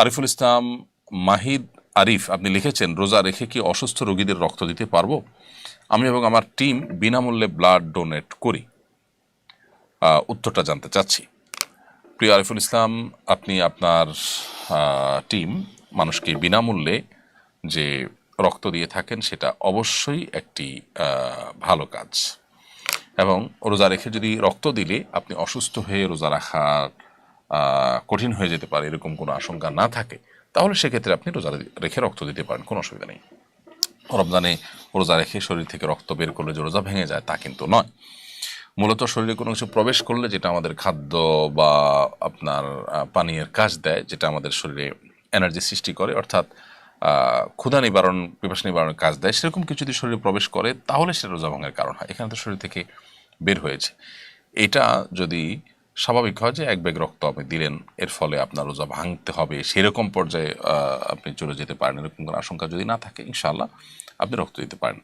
আরিফুল ইসলাম মাহিদ আরিফ আপনি লিখেছেন, রোজা রেখে কি অসুস্থ রোগীদের রক্ত দিতে পারবো? আমি এবং আমার টিম বিনামূল্যে ব্লাড ডোনেট করি। উত্তরটা জানতে চাচ্ছি। প্রিয় আরিফুল ইসলাম, আপনি আপনার টিম মানুষকে বিনামূল্যে যে রক্ত দিয়ে থাকেন সেটা অবশ্যই একটি ভালো কাজ। এবং রোজা রেখে যদি রক্ত দিলে আপনি অসুস্থ হয়ে রোজা রাখা কঠিন হয়ে যেতে পারে এরকম কোনো আশঙ্কা না থাকে, তাহলে সেক্ষেত্রে আপনি রোজা রেখে রক্ত দিতে পারেন, কোনো অসুবিধা নেই। রমজানে রোজা রেখে শরীর থেকে রক্ত বের করলে যে রোজা ভেঙে যায় তা কিন্তু নয়। মূলত শরীরে কোনো কিছু প্রবেশ করলে যেটা আমাদের খাদ্য বা আপনার পানীয়ের কাজ দেয়, যেটা আমাদের শরীরে এনার্জি সৃষ্টি করে, অর্থাৎ ক্ষুধা নিবারণ, পিপাসা নিবারণের কাজ দেয়, সেরকম কিছু যদি শরীরে প্রবেশ করে তাহলে সেটা রোজা ভাঙার কারণ হয়। এখানে তো শরীর থেকে বের হয়েছে। এটা যদি স্বাভাবিক হয় যে এক ব্যাগ রক্ত আপনি দিলেন, এর ফলে আপনার রোজা ভাঙতে হবে সেরকম পর্যায়ে আপনি চলে যেতে পারেন, এরকম কোনো আশঙ্কা যদি না থাকে ইনশাআল্লাহ আপনি রক্ত দিতে পারেন।